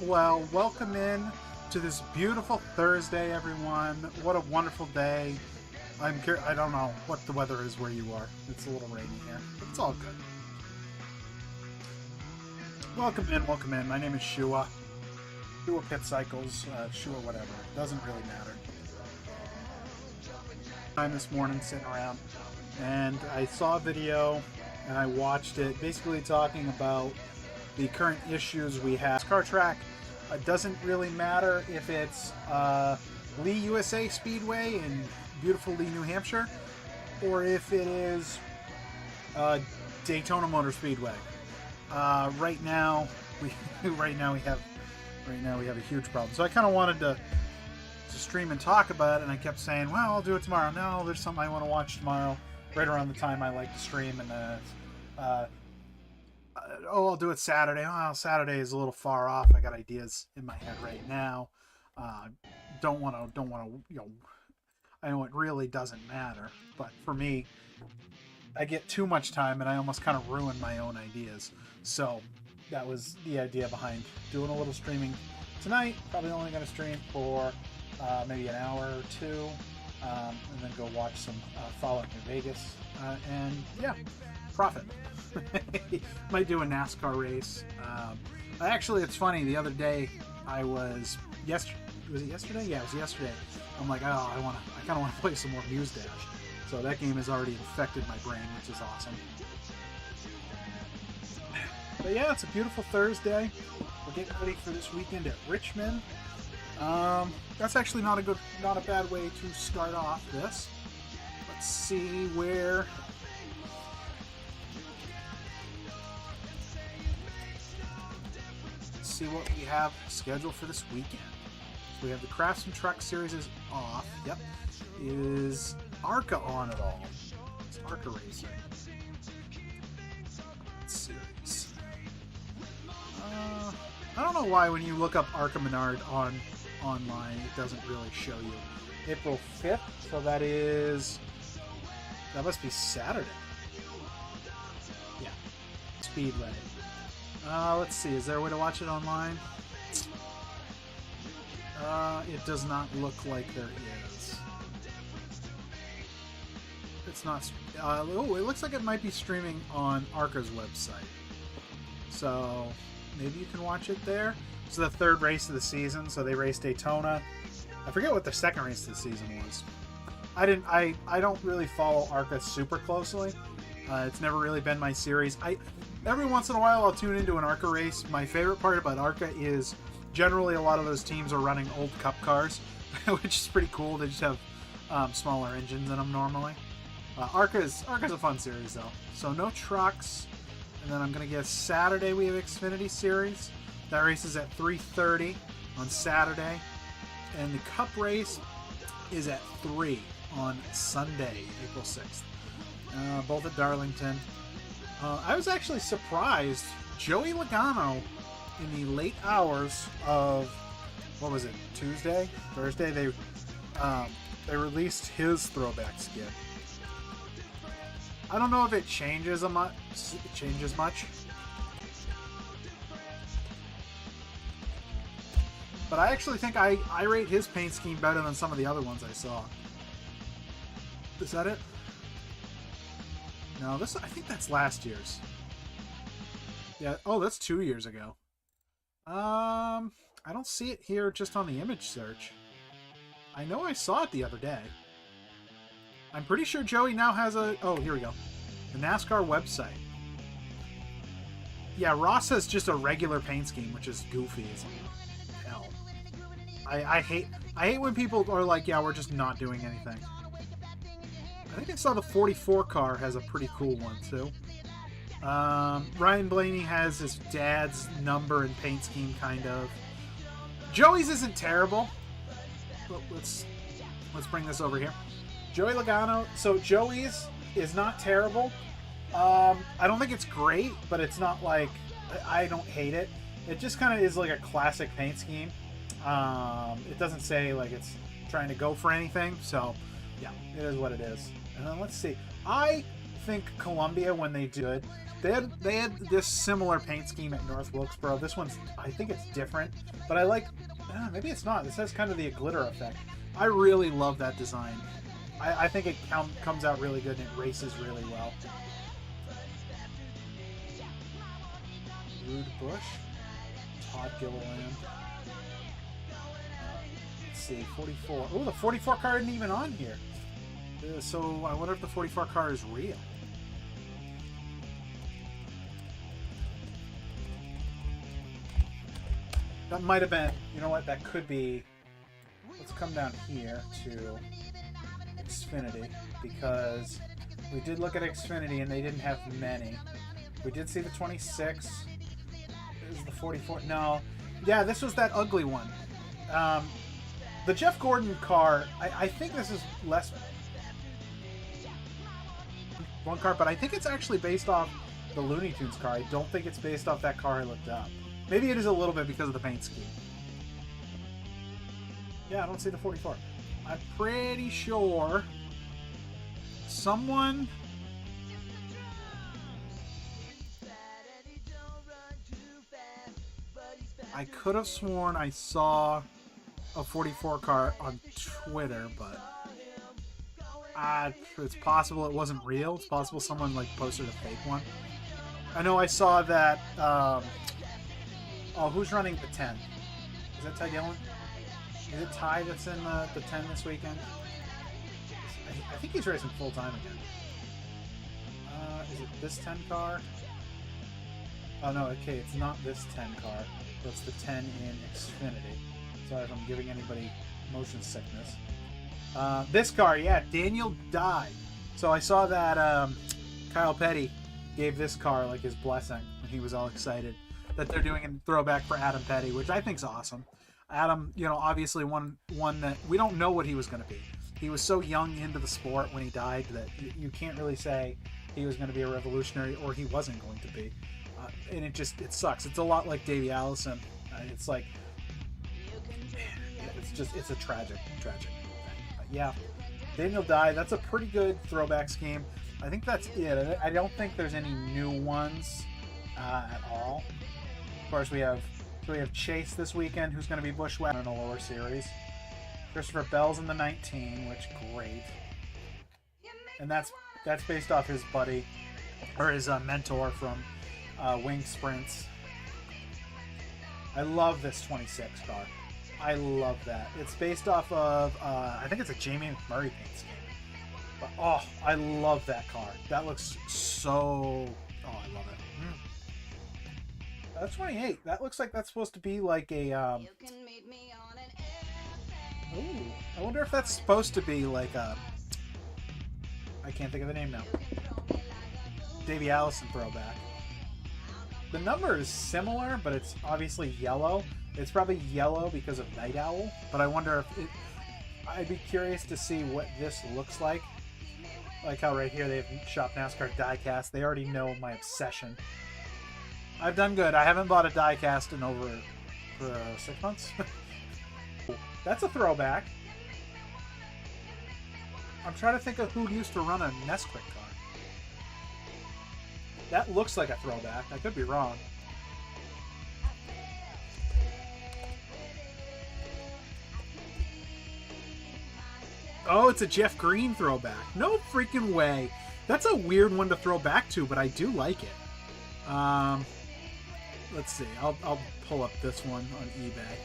Well, welcome in to this beautiful Thursday, everyone. What a wonderful day. I don't know what the weather is where you are. It's a little rainy here, but it's all good. Welcome in. My name is Shua. Shua Pit Cycles, Shua whatever. It doesn't really matter. I'm this morning sitting around, and I saw a video, and I watched it, basically talking about the current issues we have. Car track doesn't really matter if it's Lee USA Speedway in beautiful Lee, New Hampshire, or if it is Daytona Motor Speedway. Right now we have a huge problem. So I kind of wanted to stream and talk about it, and I kept saying, well, I'll do it tomorrow. No, there's something I want to watch tomorrow, right around the time I like to stream, and I'll do it Saturday. Well, Saturday is a little far off. I got ideas in my head right now. Don't want to, I know it really doesn't matter, but for me, I get too much time and I almost kind of ruin my own ideas. So that was the idea behind doing a little streaming tonight. Probably only going to stream for maybe an hour or two, and then go watch some Fallout New Vegas, and yeah, profit. Might do a NASCAR race. Actually, it's funny. The other day, was it yesterday? Yeah, it was yesterday. I'm like, I kind of want to play some more Muse Dash. So that game has already infected my brain, which is awesome. But yeah, it's a beautiful Thursday. We're getting ready for this weekend at Richmond. That's actually not a bad way to start off this. Let's see where. See what we have scheduled for this weekend. So we have the Craftsman Truck Series is off. Yep. Is ARCA on at all? It's ARCA Racing series. I don't know why when you look up ARCA Menard online, it doesn't really show you. April 5th, so that must be Saturday. Yeah. Speedway. Let's see, is there a way to watch it online? It does not look like there is. It's not. It looks like it might be streaming on ARCA's website. So maybe you can watch it there. It's the third race of the season, so they raced Daytona. I forget what the second race of the season was. I don't really follow ARCA super closely. It's never really been my series. Every once in a while I'll tune into an ARCA race. My favorite part about ARCA is generally a lot of those teams are running old Cup cars, which is pretty cool. They just have smaller engines in them normally. ARCA's a fun series though. So no trucks. And then I'm going to guess Saturday we have Xfinity Series. That race is at 3:30 on Saturday. And the Cup race is at 3 on Sunday, April 6th. Both at Darlington. I was actually surprised. Joey Logano, in the late hours of, what was it, Tuesday? Thursday? They released his throwback skit. I don't know if it changes much. But I actually think I rate his paint scheme better than some of the other ones I saw. Is that it? No, I think that's last year's. Yeah, oh, that's 2 years ago. I don't see it here just on the image search. I know I saw it the other day. I'm pretty sure Joey now has a... Oh, here we go. The NASCAR website. Yeah, Ross has just a regular paint scheme, which is goofy as hell. I hate when people are like, yeah, we're just not doing anything. I think I saw the 44 car has a pretty cool one, too. Ryan Blaney has his dad's number and paint scheme, kind of. Joey's isn't terrible. Well, let's bring this over here. Joey Logano. So Joey's is not terrible. I don't think it's great, but it's not like... I don't hate it. It just kind of is like a classic paint scheme. It doesn't say like it's trying to go for anything, so yeah, it is what it is. And then let's see. I think Columbia, when they do it, they had this similar paint scheme at North Wilkesboro. This one's, I think it's different, but I like... maybe it's not. This has kind of the glitter effect. I really love that design. I think it comes out really good and it races really well. Rude Bush, Todd Gilliland. Let's see, 44. Oh, the 44 car isn't even on here. So I wonder if the 44 car is real. That might have been, you know what, that could be... Let's come down here to Xfinity, because we did look at Xfinity and they didn't have many. We did see the 26. This is the 44. No. Yeah, this was that ugly one. The Jeff Gordon car, I think this is less... one car, but I think it's actually based off the Looney Tunes car. I don't think it's based off that car I looked up. Maybe it is a little bit because of the paint scheme. Yeah, I don't see the 44. I'm pretty sure someone... I could have sworn I saw a 44 car on Twitter, but it's possible it wasn't real. It's possible someone like posted a fake one. I know I saw that. Oh, who's running the 10? Is that Ty Dillon? Is it Ty that's in the 10 this weekend? I think he's racing full time again. Is it this 10 car? Oh no, okay, it's not this 10 car. It's the 10 in Xfinity. Sorry if I'm giving anybody motion sickness. This car, yeah, Daniel died. So I saw that Kyle Petty gave this car like his blessing, and he was all excited that they're doing a throwback for Adam Petty, which I think's awesome. Adam, you know, obviously one that we don't know what he was going to be. He was so young into the sport when he died that you can't really say he was going to be a revolutionary or he wasn't going to be. And it sucks. It's a lot like Davey Allison. It's like, it's a tragic thing. But yeah, Daniel died. That's a pretty good throwback scheme. I think that's it. I don't think there's any new ones at all. Of course, we have Chase this weekend, who's going to be bushwhacked in a lower series. Christopher Bell's in the 19, which great. And that's based off his buddy or his mentor from Wing Sprints. I love this 26 car. I love that. It's based off of I think it's a Jamie McMurray paint scheme. But oh, I love that car. That looks so... Oh, I love it. That's 28. That looks like that's supposed to be like a Ooh, I wonder if that's supposed to be like a... I can't think of the name now. Davey Allison throwback. The number is similar, but it's obviously yellow. It's probably yellow because of Night Owl, but I wonder if it... I'd be curious to see what this looks like. Like how right here they have Shop NASCAR diecast. They already know my obsession. I've done good. I haven't bought a diecast in over 6 months. That's a throwback. I'm trying to think of who used to run a Nesquik car. That looks like a throwback. I could be wrong. Oh, it's a Jeff Green throwback. No freaking way. That's a weird one to throw back to, but I do like it. Let's see. I'll pull up this one on eBay.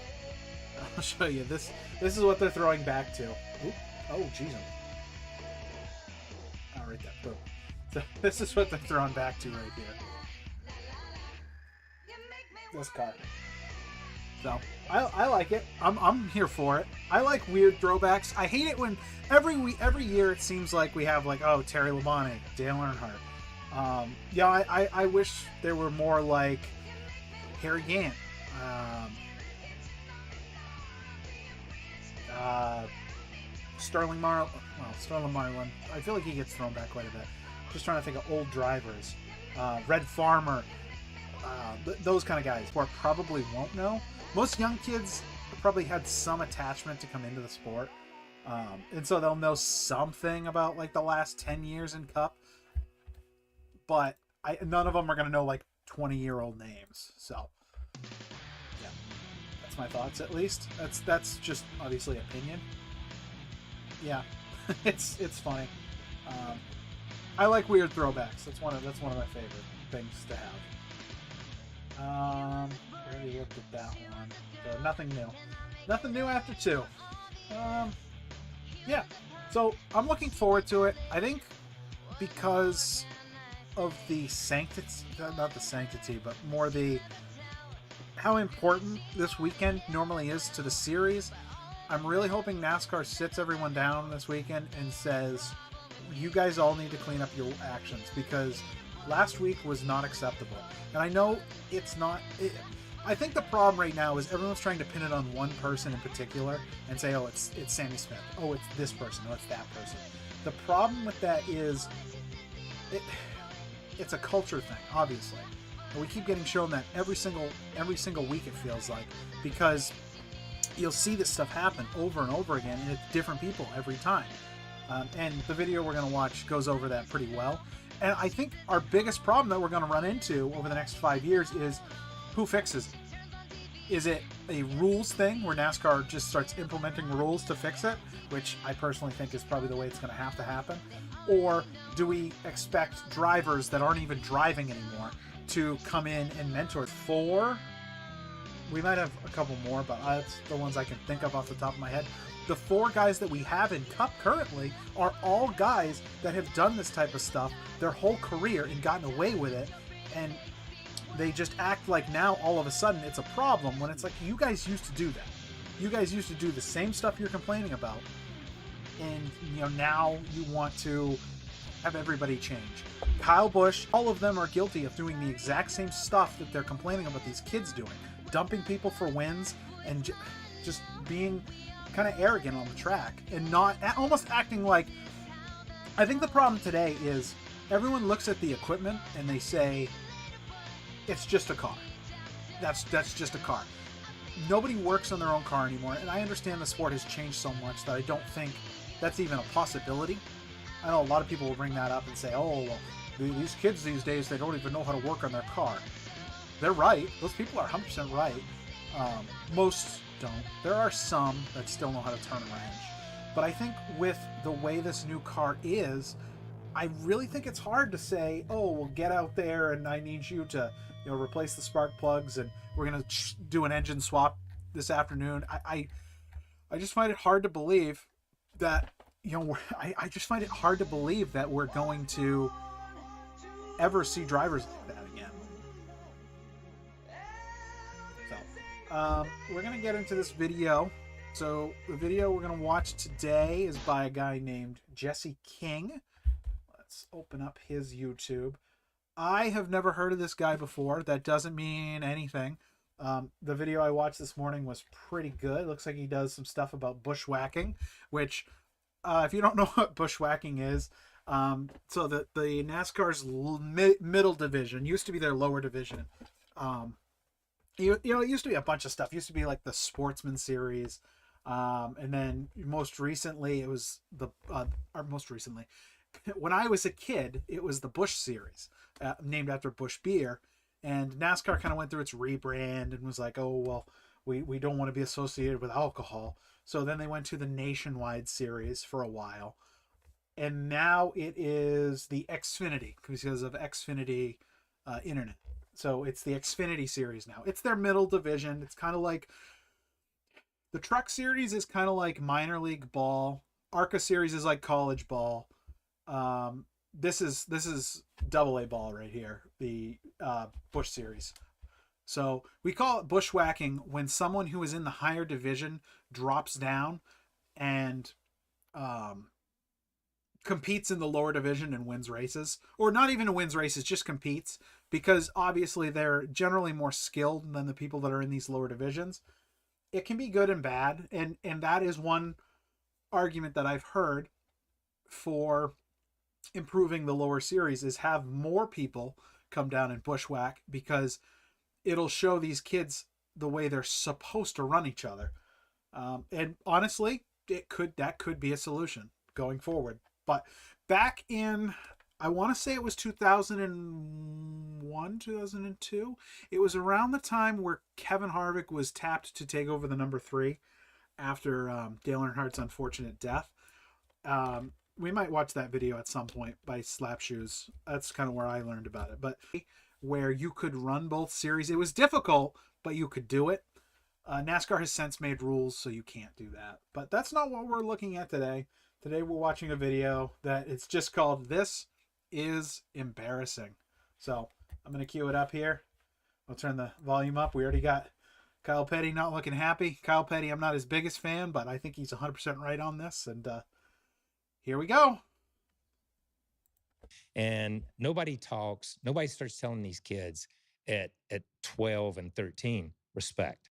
I'll show you this. This is what they're throwing back to. Oop. Oh, jeez. Oh, right there. Boom. So this is what they're throwing back to right here. This car. So I like it. I'm here for it. I like weird throwbacks. I hate it when every year it seems like we have like, oh, Terry Labonte, Dale Earnhardt. Yeah, I wish there were more like Harry Gant. Sterling Marlin. I feel like he gets thrown back quite a bit. Just trying to think of old drivers. Red Farmer. Those kind of guys who I probably won't know. Most young kids probably had some attachment to come into the sport. And so they'll know something about like the last 10 years in Cup. But none of them are going to know like 20-year-old names. So, yeah. That's my thoughts at least. That's just obviously opinion. Yeah. it's funny. I like weird throwbacks. That's one of my favorite things to have. Already looked at that one. So nothing new. Nothing new after 2. Yeah. So I'm looking forward to it. I think because of the sanctity, not the sanctity, but more the how important this weekend normally is to the series. I'm really hoping NASCAR sits everyone down this weekend and says, you guys all need to clean up your actions, because last week was not acceptable. And I know it's not... I think the problem right now is everyone's trying to pin it on one person in particular and say, oh, it's Sammy Smith. Oh, it's this person. Oh, it's that person. The problem with that is it's a culture thing, obviously. And we keep getting shown that every single week, it feels like, because you'll see this stuff happen over and over again, and it's different people every time. And the video we're going to watch goes over that pretty well. And I think our biggest problem that we're going to run into over the next 5 years is who fixes it? Is it a rules thing where NASCAR just starts implementing rules to fix it, which I personally think is probably the way it's going to happen? Or do we expect drivers that aren't even driving anymore to come in and mentor? 4? We might have a couple more, but that's the ones I can think of off the top of my head. The 4 guys that we have in Cup currently are all guys that have done this type of stuff their whole career and gotten away with it, and they just act like now all of a sudden it's a problem, when it's like, you guys used to do that. You guys used to do the same stuff you're complaining about, and now you want to have everybody change. Kyle Busch, all of them are guilty of doing the exact same stuff that they're complaining about these kids doing. Dumping people for wins and just being kind of arrogant on the track and not almost acting like... I think the problem today is everyone looks at the equipment and they say, it's just a car. That's just a car. Nobody works on their own car anymore, and I understand the sport has changed so much that I don't think that's even a possibility. I know a lot of people will bring that up and say, oh, well, these kids these days, they don't even know how to work on their car. They're right. Those people are 100% right. Most don't. There are some that still know how to turn a wrench. But I think with the way this new car is, I really think it's hard to say, oh, well, get out there and I need you to replace the spark plugs and we're going to do an engine swap this afternoon. I just find it hard to believe that, I just find it hard to believe that we're going to ever see drivers like that again. So, we're going to get into this video. So the video we're going to watch today is by a guy named Jesse King. Let's open up his YouTube. I have never heard of this guy before. That doesn't mean anything. The video I watched this morning was pretty good. Looks like he does some stuff about bushwhacking, which, if you don't know what bushwhacking is, so the NASCAR's middle division used to be their lower division. It used to be a bunch of stuff. It used to be like the Sportsman Series, and then most recently it was when I was a kid, it was the Busch Series, named after Busch Beer. And NASCAR kind of went through its rebrand and was like, oh, well, we don't want to be associated with alcohol. So then they went to the Nationwide Series for a while. And now it is the Xfinity, because of Xfinity Internet. So it's the Xfinity Series now. It's their middle division. It's kind of like The Truck Series is kind of like minor league ball. ARCA Series is like college ball. This is double A ball right here, the Busch Series. So we call it bushwhacking when someone who is in the higher division drops down and competes in the lower division and wins races, or not even wins races, just competes, because obviously they're generally more skilled than the people that are in these lower divisions. It can be good and bad, and that is one argument that I've heard for improving the lower series is have more people come down and bushwhack, because it'll show these kids the way they're supposed to run each other. And honestly, that could be a solution going forward. But back in, I want to say it was 2001, 2002. It was around the time where Kevin Harvick was tapped to take over the number 3 after Dale Earnhardt's unfortunate death. We might watch that video at some point by Slapshoes. That's kind of where I learned about it. But where you could run both series. It was difficult, but you could do it. NASCAR has since made rules, so you can't do that. But that's not what we're looking at today. Today we're watching a video that it's just called This Is Embarrassing. So I'm going to cue it up here. I'll turn the volume up. We already got Kyle Petty not looking happy. Kyle Petty, I'm not his biggest fan, but I think he's 100% right on this. And here we go. And nobody starts telling these kids at 12 and 13, respect.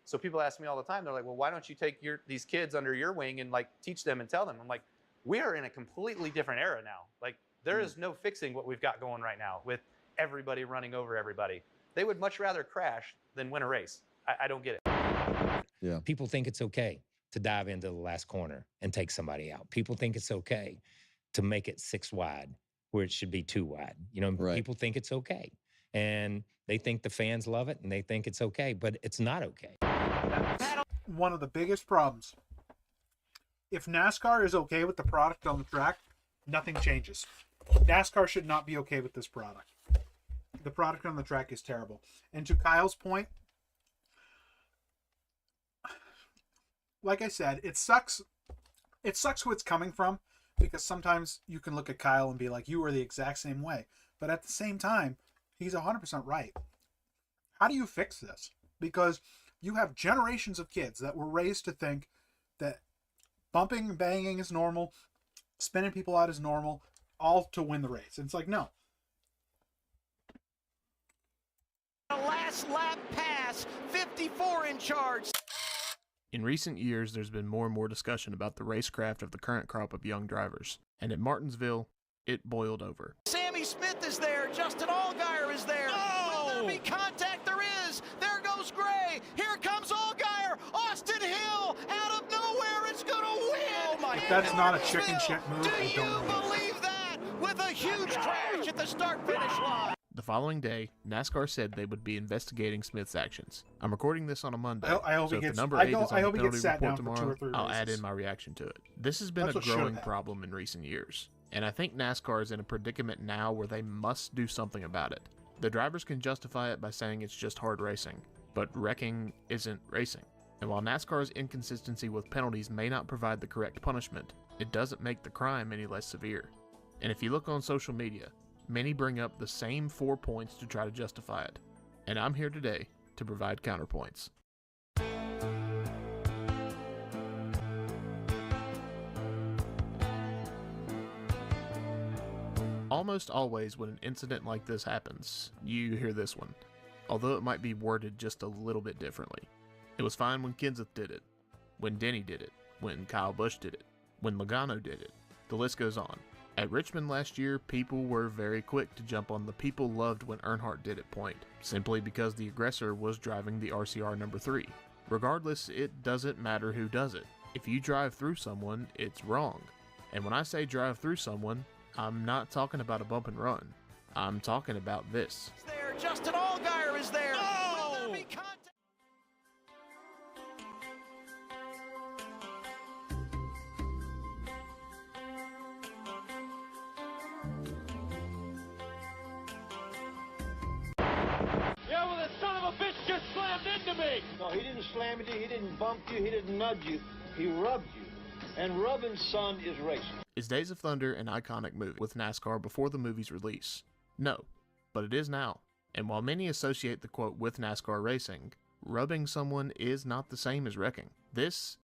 So people ask me all the time, they're like, well, why don't you take these kids under your wing and like teach them and tell them? I'm like, we are in a completely different era now. Like there is no fixing what we've got going right now with everybody running over everybody. They would much rather crash than win a race. I don't get it. Yeah. People think it's okay to dive into the last corner and take somebody out. People think it's okay to make it 6 wide where it should be 2 wide. You know, right. People think it's okay. And they think the fans love it and they think it's okay, but it's not okay. One of the biggest problems. If NASCAR is okay with the product on the track, nothing changes. NASCAR should not be okay with this product. The product on the track is terrible. And to Kyle's point, like I said, it sucks. It sucks who it's coming from, because sometimes you can look at Kyle and be like, you were the exact same way. But at the same time, he's 100% right. How do you fix this? Because you have generations of kids that were raised to think that bumping and banging is normal, spinning people out is normal, all to win the race. And it's like, no. A last lap pass, 54 in charge. In recent years, there's been more and more discussion about the racecraft of the current crop of young drivers. And at Martinsville, it boiled over. Sammy Smith is there. Justin Allgaier is there. Oh! Will there be contact? There is. There goes Gray. Here comes Allgaier. Austin Hill out of nowhere. It's going to win. Oh my if that's not a chicken shit move, Do I don't you know. believe that? With a huge crash at the start-finish line. The following day, NASCAR said they would be investigating Smith's actions. I'm recording this on a Monday, I hope so he if gets, the number I 8 is on hope the he gets penalty sat down report for 2 or tomorrow, 3 I'll races. add in my reaction to it. This has been That's a what should growing happen. problem in recent years, and I think NASCAR is in a predicament now where they must do something about it. The drivers can justify it by saying it's just hard racing, but wrecking isn't racing. And while NASCAR's inconsistency with penalties may not provide the correct punishment, it doesn't make the crime any less severe. And if you look on social media, many bring up the same 4 points to try to justify it. And I'm here today to provide counterpoints. Almost always when an incident like this happens, you hear this one, although it might be worded just a little bit differently. It was fine when Kenseth did it, when Denny did it, when Kyle Busch did it, when Logano did it. The list goes on. At Richmond last year, people were very quick to jump on the people loved when Earnhardt did it point, simply because the aggressor was driving the RCR number 3. Regardless, it doesn't matter who does it. If you drive through someone, it's wrong. And when I say drive through someone, I'm not talking about a bump and run. I'm talking about this. There, Justin Allgaier is there. Oh! Will there be contact? Yeah, well, the son of a bitch just slammed into me. right. No, he didn't slam you, he didn't bump you, he didn't nudge you. He rubbed you. And rubbing, son, is racing. Is Days of Thunder an iconic movie with NASCAR before the movie's release? No, but it is now. And while many associate the quote with NASCAR racing, rubbing someone is not the same as wrecking. This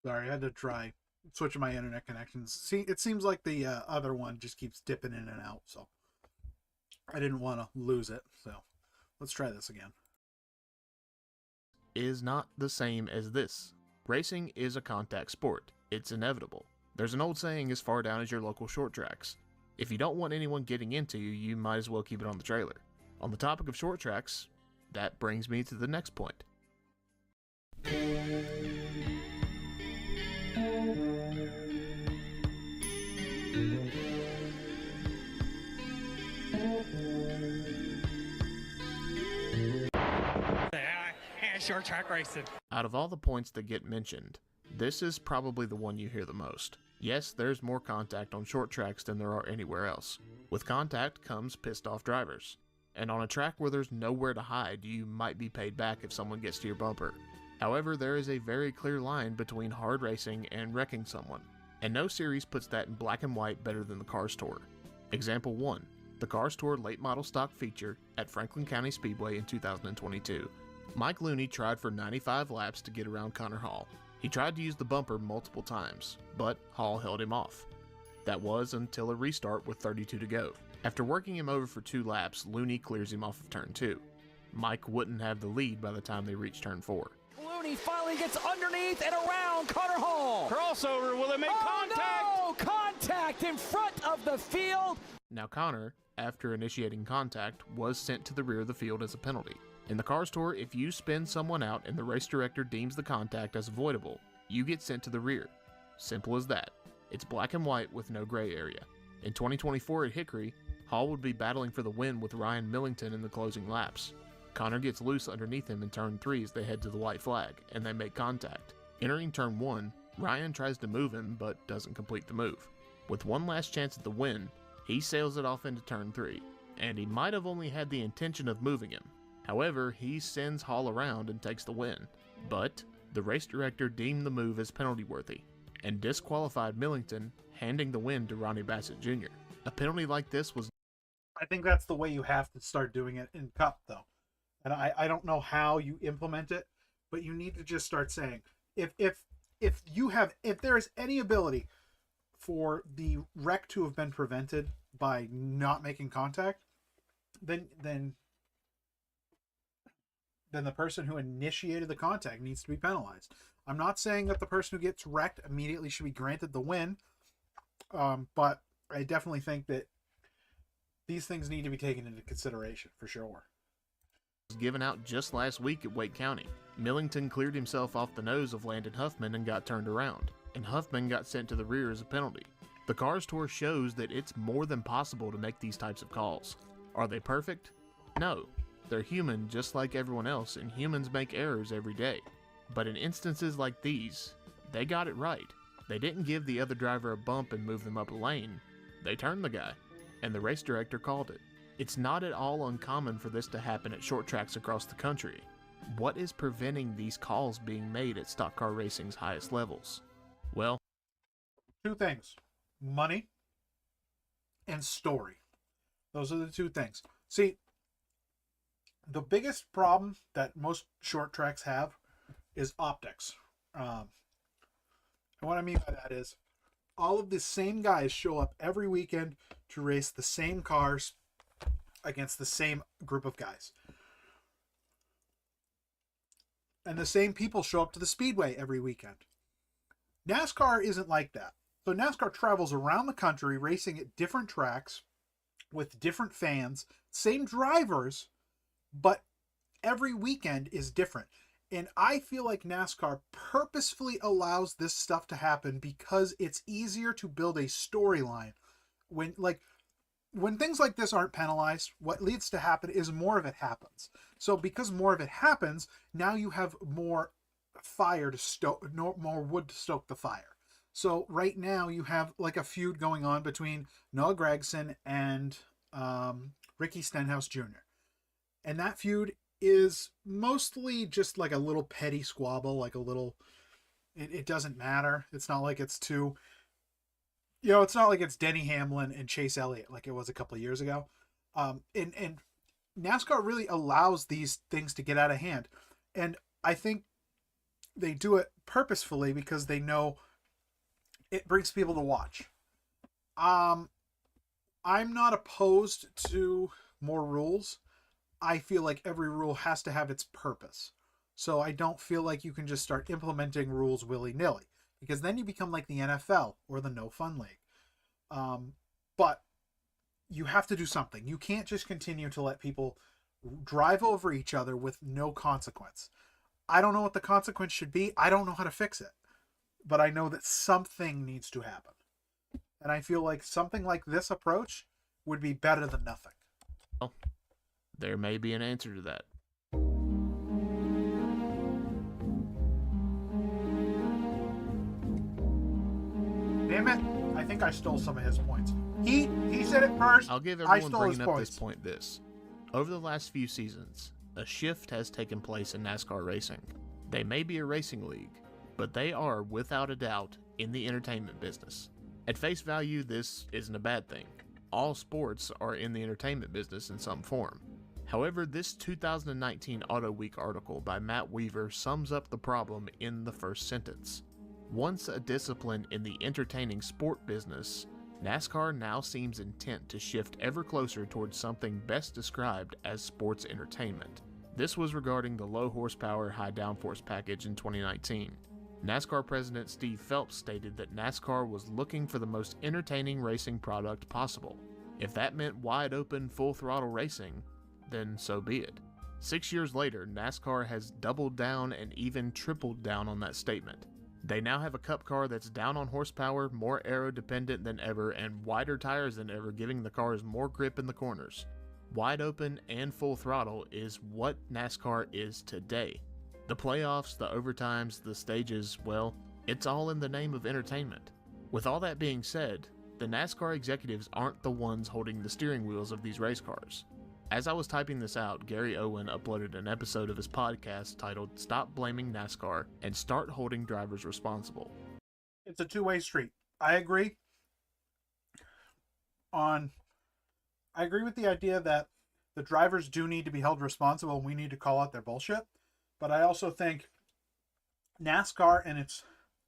Sorry, I had to try switching my internet connections. See, it seems like the other one just keeps dipping in and out, so I didn't want to lose it. So let's try this again. is not the same as this. Racing is a contact sport. It's inevitable. There's an old saying as far down as your local short tracks. If you don't want anyone getting into you, you might as well keep it on the trailer. On the topic of short tracks, that brings me to the next point. Short track racing. Out of all the points that get mentioned, this is probably the one you hear the most. Yes, there's more contact on short tracks than there are anywhere else. With contact comes pissed off drivers. And on a track where there's nowhere to hide, you might be paid back if someone gets to your bumper. However, there is a very clear line between hard racing and wrecking someone. And no series puts that in black and white better than the Cars Tour. Example 1. The Cars Tour late model stock feature at Franklin County Speedway in 2022. Mike Looney tried for 95 laps to get around Connor Hall. He tried to use the bumper multiple times, but Hall held him off. That was until a restart with 32 to go. After working him over for 2 laps, Looney clears him off of turn 2. Mike wouldn't have the lead by the time they reached turn 4. Looney finally gets underneath and around Connor Hall. Crossover, will it make contact? No! Contact in front of the field. Now Connor, after initiating contact, was sent to the rear of the field as a penalty. In the Cars Tour, if you spin someone out and the race director deems the contact as avoidable, you get sent to the rear. Simple as that. It's black and white with no gray area. In 2024 at Hickory, Hall would be battling for the win with Ryan Millington in the closing laps. Connor gets loose underneath him in turn 3 as they head to the white flag, and they make contact. Entering turn 1, Ryan tries to move him but doesn't complete the move. With one last chance at the win, he sails it off into turn 3, and he might have only had the intention of moving him. However, he sends Hall around and takes the win. But the race director deemed the move as penalty worthy and disqualified Millington, handing the win to Ronnie Bassett Jr. A penalty like this was... I think that's the way you have to start doing it in Cup, though. And I don't know how you implement it, but you need to just start saying, if there is any ability for the wreck to have been prevented by not making contact, then the person who initiated the contact needs to be penalized. I'm not saying that the person who gets wrecked immediately should be granted the win, but I definitely think that these things need to be taken into consideration for sure. Was given out just last week at Wake County. Millington cleared himself off the nose of Landon Huffman and got turned around, and Huffman got sent to the rear as a penalty. The Cars Tour shows that it's more than possible to make these types of calls. Are they perfect? No. They're human just like everyone else, and humans make errors every day. But in instances like these, they got it right. They didn't give the other driver a bump and move them up a lane. They turned the guy, and the race director called it. It's not at all uncommon for this to happen at short tracks across the country. What is preventing these calls being made at stock car racing's highest levels? Well, 2 things: money and story. Those are the 2 things. See, the biggest problem that most short tracks have is optics. And what I mean by that is all of the same guys show up every weekend to race the same cars against the same group of guys. And the same people show up to the speedway every weekend. NASCAR isn't like that. So NASCAR travels around the country racing at different tracks with different fans, same drivers, but every weekend is different. And I feel like NASCAR purposefully allows this stuff to happen because it's easier to build a storyline. When, like, when things like this aren't penalized, what leads to happen is more of it happens. So because more of it happens, now you have more fire to stoke, more wood to stoke the fire. So right now you have like a feud going on between Noah Gragson and Ricky Stenhouse Jr. And that feud is mostly just like a little petty squabble, like a little, it doesn't matter. It's not like it's too, it's not like it's Denny Hamlin and Chase Elliott like it was a couple of years ago. And NASCAR really allows these things to get out of hand. And I think they do it purposefully because they know it brings people to watch. I'm not opposed to more rules. I feel like every rule has to have its purpose. So I don't feel like you can just start implementing rules willy-nilly, because then you become like the NFL or the No Fun League. But you have to do something. You can't just continue to let people drive over each other with no consequence. I don't know what the consequence should be. I don't know how to fix it. But I know that something needs to happen. And I feel like something like this approach would be better than nothing. Well, there may be an answer to that. Damn it. I think I stole some of his points. He said it first. I'll give everyone bringing up this point this. Over the last few seasons, a shift has taken place in NASCAR racing. They may be a racing league, but they are, without a doubt, in the entertainment business. At face value, this isn't a bad thing. All sports are in the entertainment business in some form. However, this 2019 Auto Week article by Matt Weaver sums up the problem in the first sentence. Once a discipline in the entertaining sport business, NASCAR now seems intent to shift ever closer towards something best described as sports entertainment. This was regarding the low horsepower, high downforce package in 2019. NASCAR President Steve Phelps stated that NASCAR was looking for the most entertaining racing product possible. If that meant wide open, full throttle racing, then so be it. 6 years later, NASCAR has doubled down and even tripled down on that statement. They now have a cup car that's down on horsepower, more aero-dependent than ever, and wider tires than ever, giving the cars more grip in the corners. Wide open and full throttle is what NASCAR is today. The playoffs, the overtimes, the stages, well, it's all in the name of entertainment. With all that being said, the NASCAR executives aren't the ones holding the steering wheels of these race cars. As I was typing this out, Gary Owen uploaded an episode of his podcast titled Stop Blaming NASCAR and Start Holding Drivers Responsible. It's a two-way street. I agree with the idea that the drivers do need to be held responsible and we need to call out their bullshit. But I also think NASCAR and its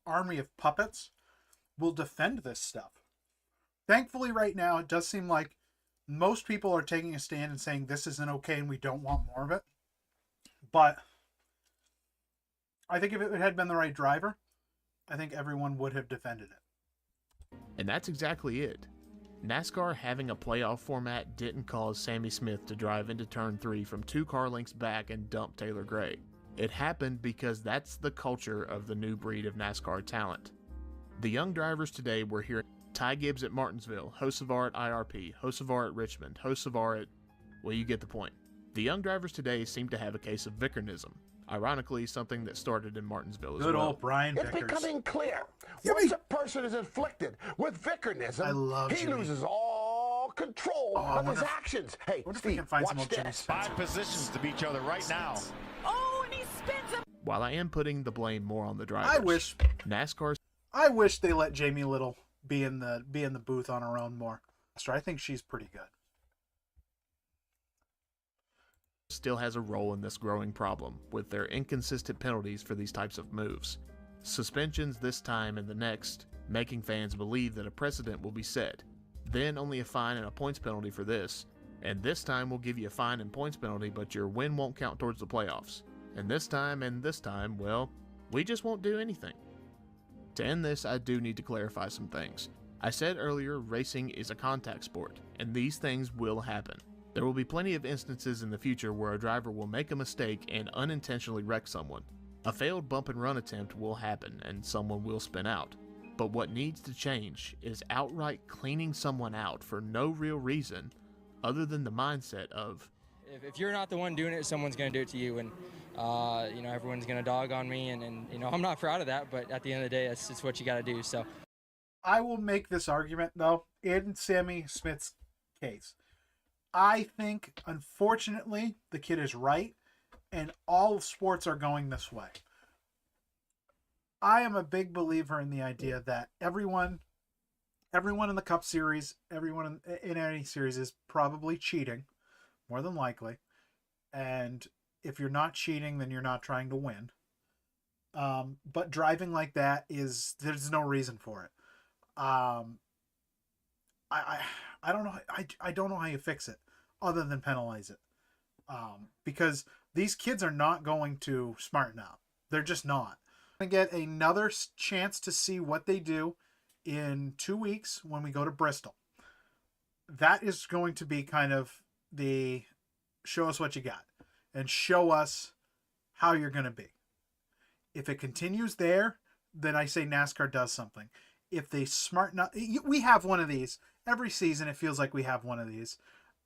army of puppets will defend this stuff. Thankfully, right now, it does seem like most people are taking a stand and saying this isn't okay and we don't want more of it. But I think if it had been the right driver, I think everyone would have defended it. And that's exactly it. NASCAR having a playoff format didn't cause Sammy Smith to drive into turn 3 from 2 car lengths back and dump Taylor Gray. It happened because that's the culture of the new breed of NASCAR talent. The young drivers today were hearing Ty Gibbs at Martinsville, Hocevar at IRP, Hocevar at Richmond, Hocevar at... well, you get the point. The young drivers today seem to have a case of Vickernism. Ironically, something that started in Martinsville as well. Good old Brian It's Vickers. becoming clear. Once a person is afflicted with Vickernism, he loses all control of his actions. Hey, Steve, watch this. 5 positions to beat each other right now. Oh, and he spins him. While I am putting the blame more on the drivers, I wish they let Jamie Little be in the booth on her own more. I think she's pretty good. Still has a role in this growing problem with their inconsistent penalties for these types of moves. Suspensions this time and the next, making fans believe that a precedent will be set. Then only a fine and a points penalty for this, and this time we'll give you a fine and points penalty, but your win won't count towards the playoffs. And this time, well, we just won't do anything. To end this, I do need to clarify some things. I said earlier, racing is a contact sport, and these things will happen. There will be plenty of instances in the future where a driver will make a mistake and unintentionally wreck someone. A failed bump and run attempt will happen, and someone will spin out. But what needs to change is outright cleaning someone out for no real reason other than the mindset of, if you're not the one doing it, someone's going to do it to you, and everyone's going to dog on me, and I'm not proud of that, but at the end of the day, it's what you got to do. So I will make this argument, though, in Sammy Smith's case. I think, unfortunately, the kid is right, and all sports are going this way. I am a big believer in the idea that everyone in the Cup Series, everyone in any series is probably cheating, more than likely. And if you're not cheating, then you're not trying to win. But driving like that there's no reason for it. I don't know. I don't know how you fix it other than penalize it. Because these kids are not going to smarten up. They're just not. Going to get another chance to see what they do in 2 weeks when we go to Bristol. That is going to be kind of the show us what you got and show us how you're going to be. If it continues there, then I say NASCAR does something. If they smarten up, we have one of these every season. It feels like we have one of these.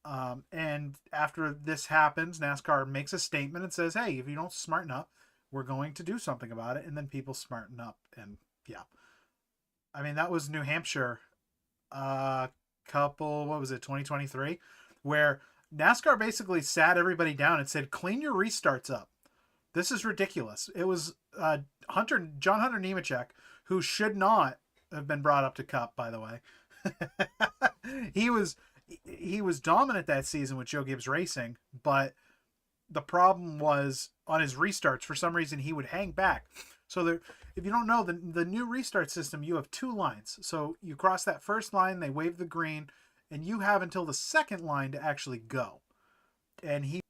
And after this happens, NASCAR makes a statement and says, hey, if you don't smarten up, we're going to do something about it. And then people smarten up. And yeah, I mean, that was New Hampshire, what was it, 2023, where NASCAR basically sat everybody down and said, clean your restarts up. This is ridiculous. It was John Hunter Nemechek, who should not have been brought up to Cup, by the way. He was dominant that season with Joe Gibbs Racing, but the problem was on his restarts. For some reason, he would hang back. So if you don't know, the new restart system, you have 2 lines. So you cross that first line, they wave the green, and you have until the second line to actually go. And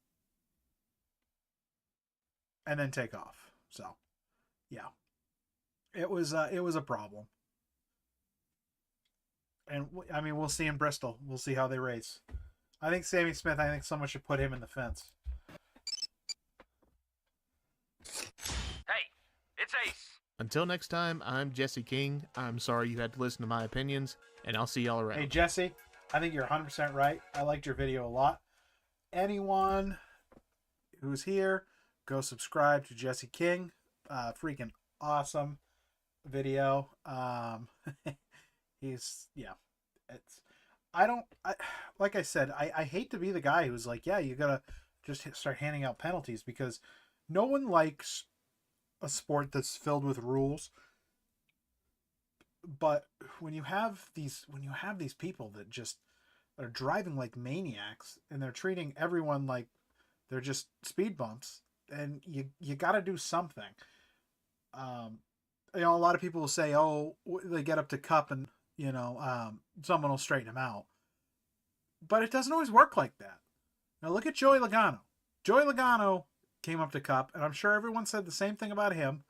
then take off. So, yeah. It was a problem. And, I mean, we'll see in Bristol. We'll see how they race. I think Sammy Smith, I think someone should put him in the fence. Hey, it's Ace. Until next time, I'm Jesse King. I'm sorry you had to listen to my opinions, and I'll see y'all around. Hey, Jesse, I think you're 100% right. I liked your video a lot. Anyone who's here, go subscribe to Jesse King. Freaking awesome video. Like I said, I hate to be the guy who's like, yeah, you gotta just start handing out penalties, because no one likes a sport that's filled with rules. But when you have these people that just are driving like maniacs and they're treating everyone like they're just speed bumps, and you got to do something. A lot of people will say, oh, they get up to Cup and someone will straighten them out, but it doesn't always work like that. Now look at Joey Logano. Joey Logano came up to Cup, and I'm sure everyone said the same thing about him.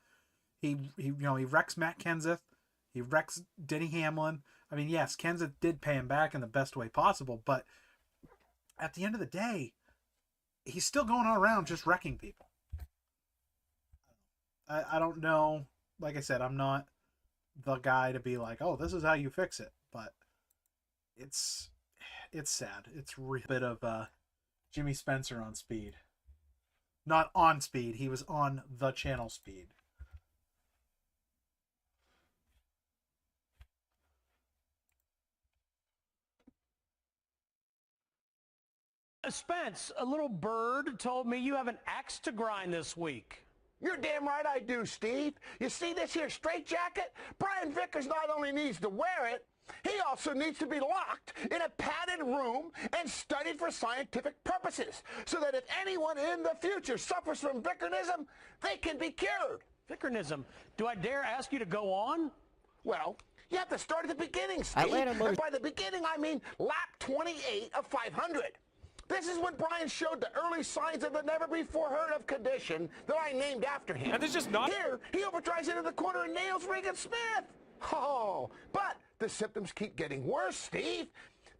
He wrecks Matt Kenseth. He wrecks Denny Hamlin. I mean, yes, Kenseth did pay him back in the best way possible, but at the end of the day, he's still going on around just wrecking people. I don't know. Like I said, I'm not the guy to be like, oh, this is how you fix it, but it's sad. It's a bit of Jimmy Spencer on speed. Not on speed. He was on the channel speed. Spence, a little bird told me you have an axe to grind this week. You're damn right I do, Steve. You see this here straitjacket? Brian Vickers not only needs to wear it, he also needs to be locked in a padded room and studied for scientific purposes, so that if anyone in the future suffers from Vickernism, they can be cured. Vickernism? Do I dare ask you to go on? Well, you have to start at the beginning, Steve. And by the beginning, I mean lap 28 of 500. This is when Brian showed the early signs of the never-before-heard-of condition that I named after him. And this is not... Here, he overdrives into the corner and nails Regan Smith. Oh, but the symptoms keep getting worse, Steve.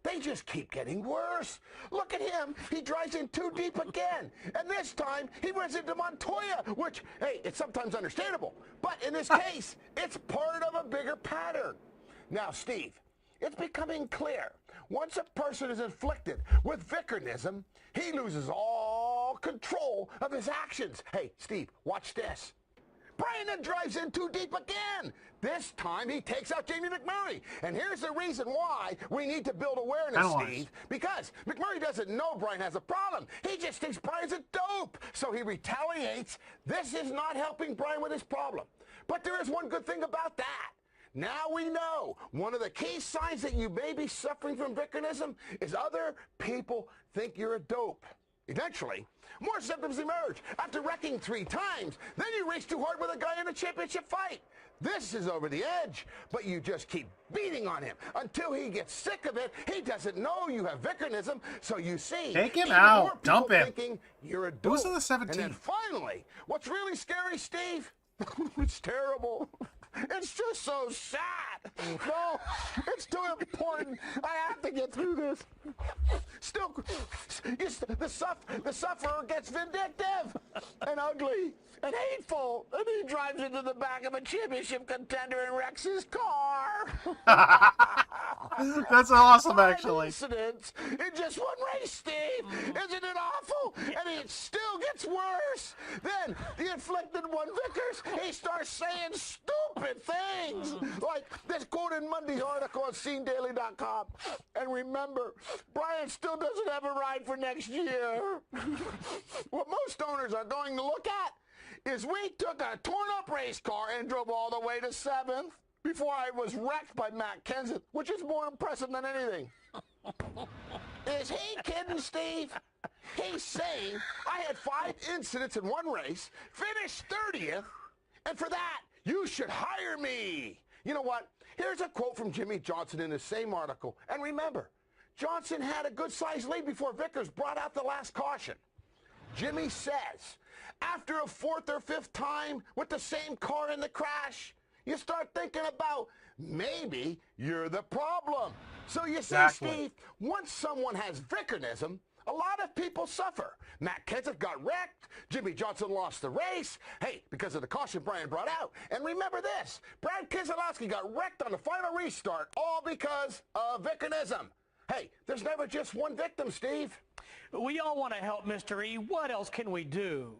They just keep getting worse. Look at him. He drives in too deep again. And this time, he runs into Montoya, which, hey, it's sometimes understandable. But in this case, it's part of a bigger pattern. Now, Steve, it's becoming clear. Once a person is inflicted with Vickernism, he loses all control of his actions. Hey, Steve, watch this. Brian then drives in too deep again. This time he takes out Jamie McMurray. And here's the reason why we need to build awareness, Steve. Because McMurray doesn't know Brian has a problem. He just thinks Brian's a dope. So he retaliates. This is not helping Brian with his problem. But there is one good thing about that. Now we know one of the key signs that you may be suffering from Vickernism is other people think you're a dope. Eventually, more symptoms emerge. After wrecking 3 times, then you race too hard with a guy in a championship fight. This is over the edge, but you just keep beating on him until he gets sick of it. He doesn't know you have Vickernism, so you see, take him out, dump him. Thinking you're a dope. Who's in the 17th? And then finally, what's really scary, Steve? It's terrible. It's just so sad. No, it's too important. I have to get through this. Still, the sufferer gets vindictive and ugly and hateful, and he drives into the back of a championship contender and wrecks his car. That's awesome, actually. Incidents in just one race, Steve. Isn't it awful? And it still gets worse. Then the inflicted one, Vickers, he starts saying stupid things, like this quote in Monday's article on SceneDaily.com. And remember, Brian still doesn't have a ride for next year. What most owners are going to look at is we took a torn-up race car and drove all the way to 7th before I was wrecked by Matt Kenseth, which is more impressive than anything. Is he kidding, Steve? He's saying I had 5 incidents in one race, finished 30th, and for that, you should hire me. You know what? Here's a quote from Jimmy Johnson in the same article. And remember, Johnson had a good-sized lead before Vickers brought out the last caution. Jimmy says, after a 4th or 5th time with the same car in the crash, you start thinking about maybe you're the problem. So you see, Steve, once someone has Vickernism, a lot of people suffer. Matt Kenseth got wrecked. Jimmy Johnson lost the race. Hey, because of the caution Brian brought out. And remember this, Brad Keselowski got wrecked on the final restart, all because of Vickernism. Hey, there's never just one victim, Steve. We all want to help Mr. E. What else can we do?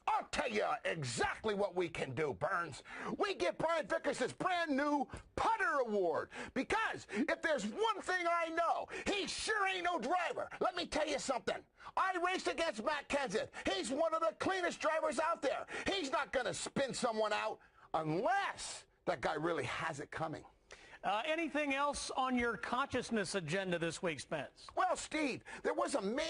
I'll tell you exactly what we can do, Burns. We give Brian Vickers this brand new putter award. Because if there's one thing I know, he sure ain't no driver. Let me tell you something. I raced against Matt Kenseth. He's one of the cleanest drivers out there. He's not going to spin someone out unless that guy really has it coming. Anything else on your consciousness agenda this week, Spence? Well, Steve, there was a man.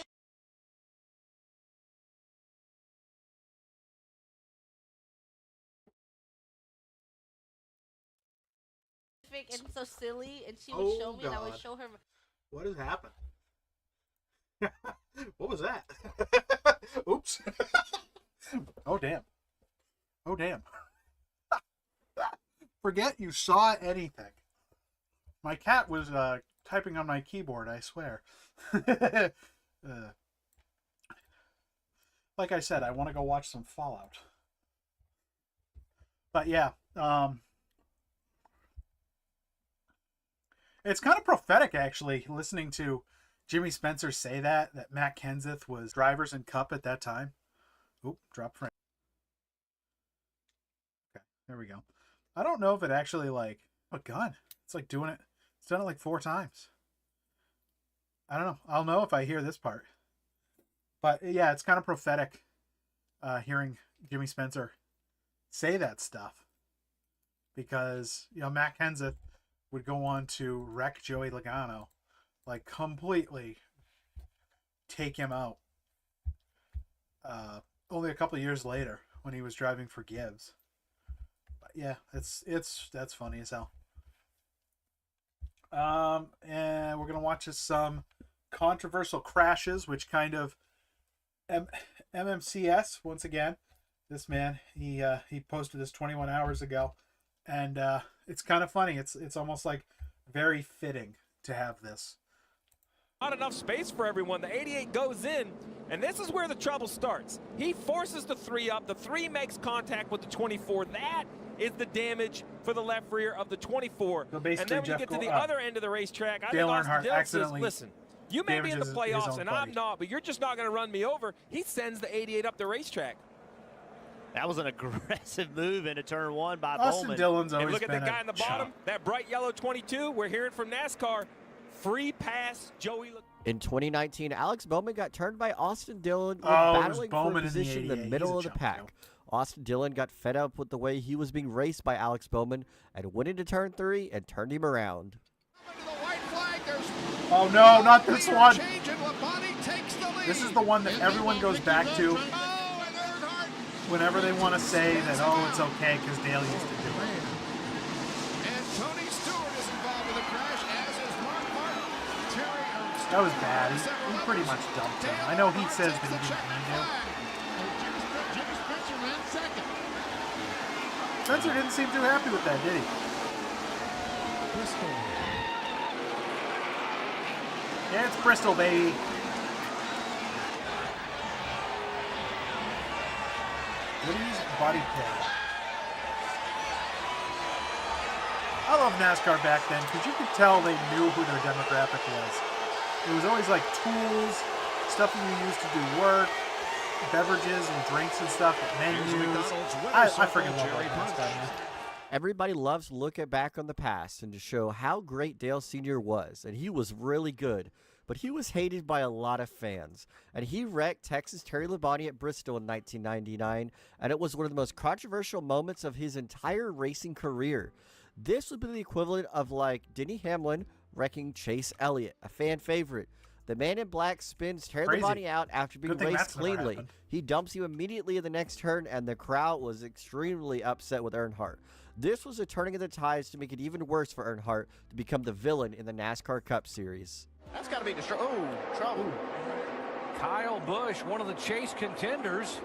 And so silly, and she would show me, and I would show her. What has happened? What was that? Oops. Oh, damn. Oh, damn. Forget you saw anything. My cat was typing on my keyboard, I swear. Like I said, I want to go watch some Fallout. But yeah, it's kind of prophetic, actually, listening to Jimmy Spencer say that Matt Kenseth was drivers in Cup at that time. Oop, drop frame. Okay, there we go. I don't know if it actually, like, a gun. It's like doing it. It's done it like 4 times. I don't know. I'll know if I hear this part. But yeah, it's kind of prophetic hearing Jimmy Spencer say that stuff. Because, you know, Matt Kenseth would go on to wreck Joey Logano, like completely take him out. Only a couple of years later when he was driving for Gibbs. But yeah, that's funny as hell. And we're gonna watch some controversial crashes, which kind of MMCS once again. This man, he posted this 21 hours ago, and it's kind of funny. It's almost like very fitting to have this Not enough space for everyone. The 88 goes in, and this is where the trouble starts. He forces the 3 up. The 3 makes contact with the 24. That is the damage for the left rear of the 24. So and then when you get to the other end of the racetrack, I think Austin Dillon says, listen, you may be in the playoffs and I'm not, but you're just not going to run me over. He sends the 88 up the racetrack. That was an aggressive move into turn 1 by Austin Bowman. Dillon's always And look at been the guy in the bottom, chump. that bright yellow 22. We're hearing from NASCAR. Free pass, Joey. In 2019, Alex Bowman got turned by Austin Dillon when Oh, it was battling for Bowman in the position in the 88. middle He's of a the chump, pack. Austin Dillon got fed up with the way he was being raced by Alex Bowman and went into turn 3 and turned him around. Oh no, not this one. This is the one that everyone goes back to whenever they want to say that, oh, it's okay because Dale used to do it. And Tony Stewart is involved with the crash, as is Mark Martin. Terry Ernst. That was bad. He pretty much dumped him. I know he says that he didn't mean to. Jimmy Spencer ran second. Spencer didn't seem too happy with that, did he? Bristol. Yeah, it's Bristol, baby. Woody's body pit. I love NASCAR back then because you could tell they knew who their demographic was. It was always like tools, stuff that you used to do work, beverages and drinks and stuff, menus. I freaking love NASCAR, man. Everybody loves to look back on the past and to show how great Dale Sr. was, and he was really good. But he was hated by a lot of fans, and he wrecked Texas Terry Labonte at Bristol in 1999, and it was one of the most controversial moments of his entire racing career. This would be the equivalent of like Denny Hamlin wrecking Chase Elliott, a fan favorite. The man in black spins Terry Labonte out after being raced cleanly. He dumps you immediately in the next turn, and the crowd was extremely upset with Earnhardt. This was a turning of the tides to make it even worse for Earnhardt to become the villain in the NASCAR Cup Series. That's got to be destroyed. Oh, trouble. Kyle Busch, one of the chase contenders,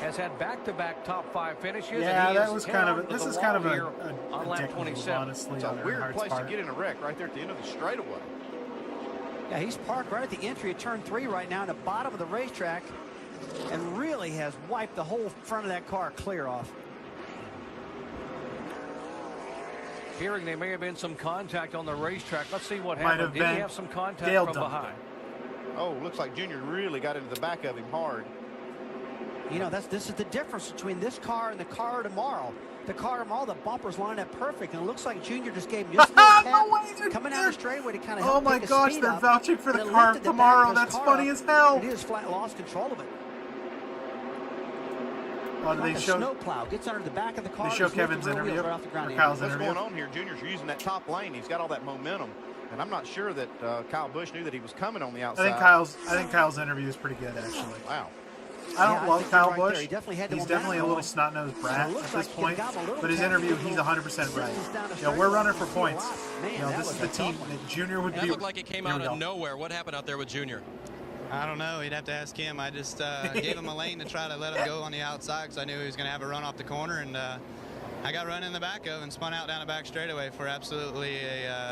has had back-to-back top 5 finishes. Yeah, and that was kind of. This is kind of a on lap dick move, 27. honestly. It's a on weird Earnhardt's place part. to get in a wreck right there at the end of the straightaway. Yeah, he's parked right at the entry of turn 3 right now at the bottom of the racetrack and really has wiped the whole front of that car clear off. Hearing there may have been some contact on the racetrack. Let's see what Might happened. have Did he been. have some contact Dale from dumped behind? Oh, looks like Junior really got into the back of him hard. You know, this is the difference between this car and the car tomorrow. The car tomorrow, the bumpers line up perfect, and it looks like Junior just gave him just a little tap coming down the straightaway to kind of help Oh my pick his gosh, speed they're up, vouching for and the it car lifted the back tomorrow. of his That's car funny up, as hell. and he just flat lost control of it. Did Like they a show? snowplow gets under the back of the car. They show just lifts Kevin's the rear wheels interview right off the ground. or Kyle's What's interview. going on here? Junior's using that top lane. He's got all that momentum. And I'm not sure that Kyle Busch knew that he was coming on the outside. I think Kyle's interview is pretty good, actually. Wow. I don't love Kyle right Busch. there. He definitely had the He's momentum definitely a little going. snot-nosed brat It at looks this like he point. got a little But his tap, interview, a he's little 100% right. distance down the You know, we're straightaway. running for Man, points. that You know, this was is a the team tough one. that Junior would That be. looked like it came out of nowhere. What happened out there with Junior? I don't know. He'd have to ask him. I just gave him a lane to try to let him go on the outside because I knew he was going to have a run off the corner. And I got run in the back of and spun out down the back straightaway for absolutely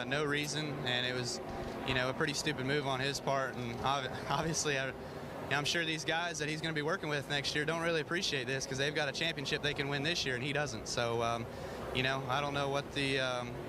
no reason. And it was, you know, a pretty stupid move on his part. And obviously, I'm sure these guys that he's going to be working with next year don't really appreciate this because they've got a championship they can win this year and he doesn't. So, you know, I don't know what the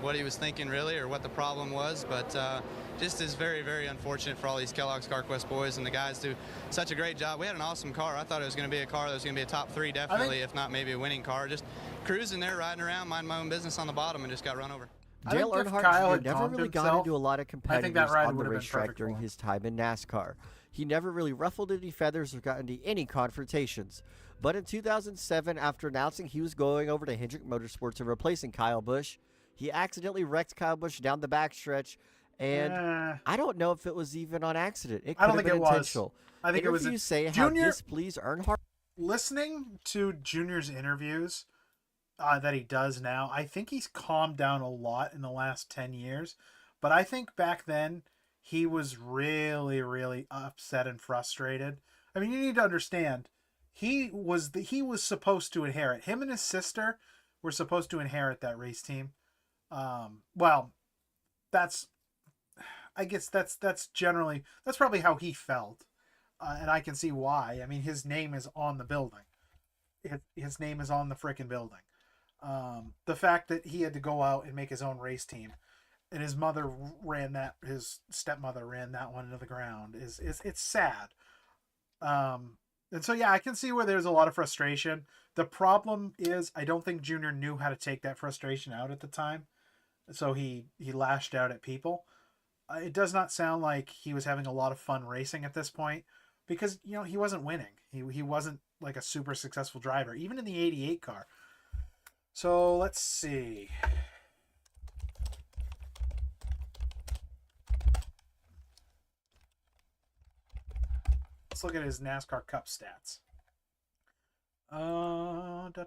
what he was thinking really or what the problem was, but just is very, very unfortunate for all these Kellogg's CarQuest boys and the guys do such a great job. We had an awesome car. I thought it was going to be a car that was going to be a top 3 definitely, if not maybe a winning car. Just cruising there, riding around, minding my own business on the bottom and just got run over. Dale Earnhardt Jr. never really got into a lot of I think that competitors ride on the would have been racetrack perfect during for him. his time in NASCAR. He never really ruffled any feathers or got into any confrontations. But in 2007, after announcing he was going over to Hendrick Motorsports and replacing Kyle Busch, he accidentally wrecked Kyle Busch down the backstretch, and I don't know if it was even on accident. It could I don't have think been it was. intentional. I think it was. Interviews say how Junior displeased Earnhardt. Listening to Junior's interviews that he does now, I think he's calmed down a lot in the last 10 years. But I think back then he was really, really upset and frustrated. I mean, you need to understand, he was supposed to inherit. Him and his sister were supposed to inherit that race team. Well, that's. I guess that's probably how he felt, and I can see why. I mean, his name is on the building. His name is on the frickin' building. The fact that he had to go out and make his own race team, and his stepmother ran that one into the ground it's sad. And so yeah, I can see where there's a lot of frustration. The problem is I don't think Junior knew how to take that frustration out at the time, so he lashed out at people. It does not sound like he was having a lot of fun racing at this point, because he wasn't winning. He wasn't like a super successful driver, even in the 88 car. So let's see. Let's look at his NASCAR Cup stats. What do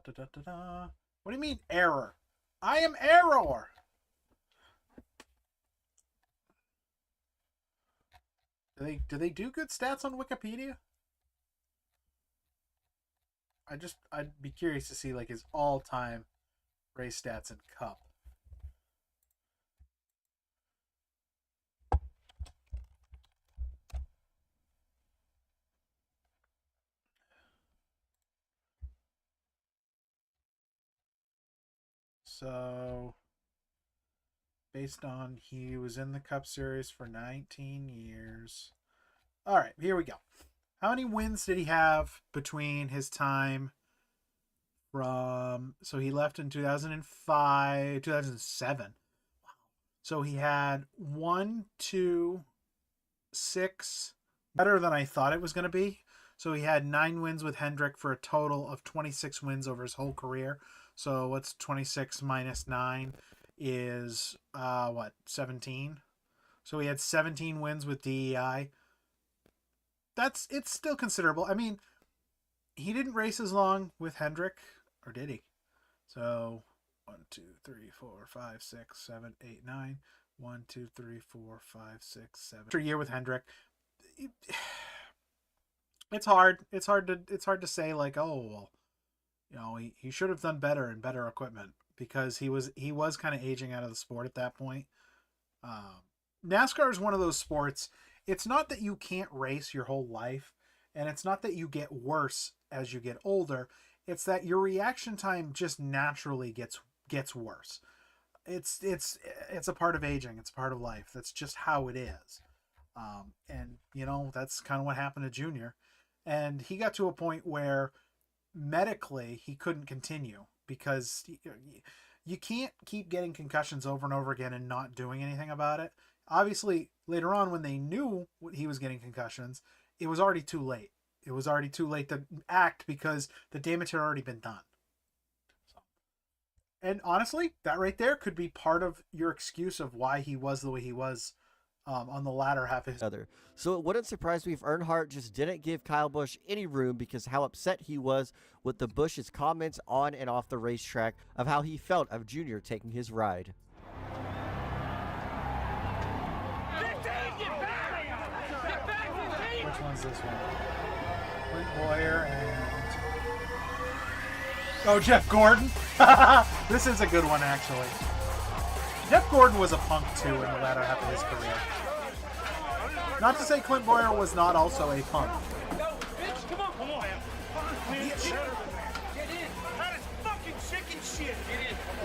you mean error? I am error. Do they do good stats on Wikipedia? I'd be curious to see like his all-time race stats in Cup. So, based on he was in the Cup Series for 19 years. All right, here we go. How many wins did he have between his time so he left in 2007. Wow. So he had 1, 2, 6, better than I thought it was going to be. So he had 9 wins with Hendrick for a total of 26 wins over his whole career. So what's 26 minus 9 is 17. So he had 17 wins with DEI. It's still considerable. I mean, he didn't race as long with Hendrick, or did he? So 1, 2, 3, 4, 5, 6, 7, 8, 9. 1, 2, 3, 4, 5, 6, 7. After a year with Hendrick, it's hard. It's hard to say like, oh, well, he should have done better and better equipment, because he was kind of aging out of the sport at that point. NASCAR is one of those sports. It's not that you can't race your whole life, and it's not that you get worse as you get older. It's that your reaction time just naturally gets worse. It's a part of aging. It's a part of life. That's just how it is. And that's kind of what happened to Junior. And he got to a point where medically he couldn't continue, because you can't keep getting concussions over and over again and not doing anything about it. Obviously, later on, when they knew he was getting concussions, it was already too late. It was already too late to act, because the damage had already been done. And honestly, that right there could be part of your excuse of why he was the way he was on the latter half of his other. So it wouldn't surprise me if Earnhardt just didn't give Kyle Busch any room, because how upset he was with the Busch's comments on and off the racetrack of how he felt of Junior taking his ride. Which one's this one? Clint Boyer and... Oh, Jeff Gordon? This is a good one, actually. Jeff Gordon was a punk, too, in the latter half of his career. Not to say Clint Boyer was not also a punk.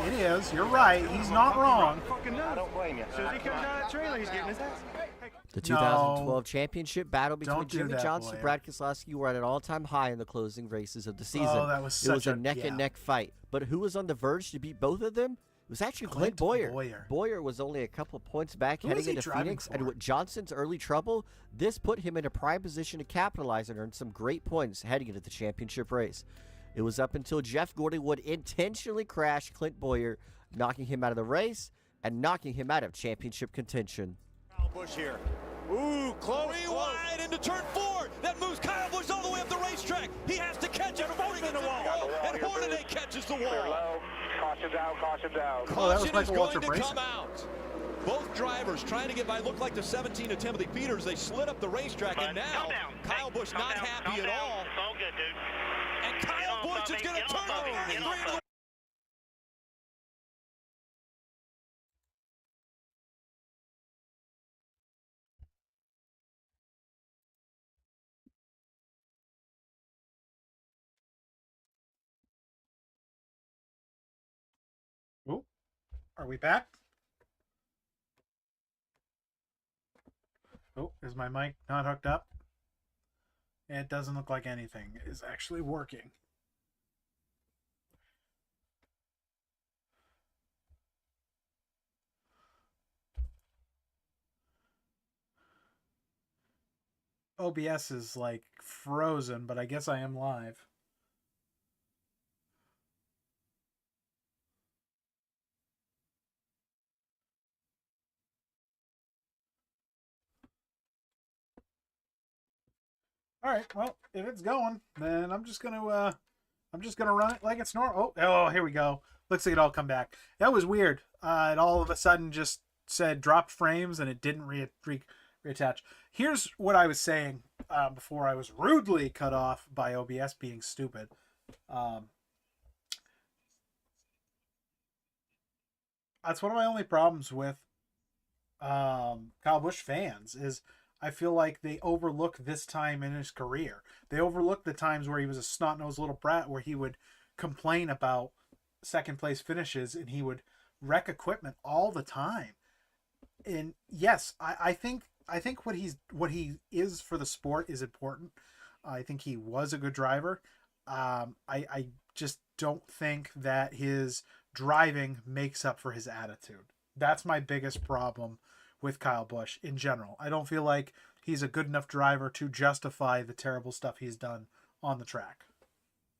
It is. You're right. He's not wrong. I don't blame you. As soon as he comes out of that trailer, he's getting his ass. The 2012 championship battle between do Jimmy that, Johnson and Boyer. Brad Keselowski were at an all-time high in the closing races of the season. Oh, that was it was such a neck-and-neck fight. But who was on the verge to beat both of them? It was actually Clint Boyer. Boyer was only a couple points back Who heading was he into driving Phoenix, for? and with Johnson's early trouble, this put him in a prime position to capitalize and earn some great points heading into the championship race. It was up until Jeff Gordon would intentionally crash Clint Boyer, knocking him out of the race and knocking him out of championship contention. Kyle Busch here. Ooh, close. Wide into turn 4. That moves Kyle Busch all the way up the racetrack. He has to catch it before he gets to the wall. And Hornaday catches the wall. Caution down, caution down. Oh, that was Caution is Michael going Walter to Brayson. come out. Both drivers trying to get by. Looked like the 17 of Timothy Peters. They slid up the racetrack, and now Kyle Busch not happy at all. It's all good, dude. And Kyle Busch is going to turn over. Are we back? Oh, is my mic not hooked up? It doesn't look like anything is actually working. OBS is like frozen, but I guess I am live. All right, well, if it's going, then I'm just gonna run it like it's normal. Oh, here we go. Looks like it all come back. That was weird. It all of a sudden just said drop frames and it didn't reattach. Here's what I was saying before I was rudely cut off by OBS being stupid. That's one of my only problems with Kyle Busch fans is I feel like they overlook this time in his career. They overlook the times where he was a snot-nosed little brat where he would complain about second place finishes and he would wreck equipment all the time. And yes, I think what he is for the sport is important. I think he was a good driver. I just don't think that his driving makes up for his attitude. That's my biggest problem with Kyle Busch in general. I don't feel like he's a good enough driver to justify the terrible stuff he's done on the track.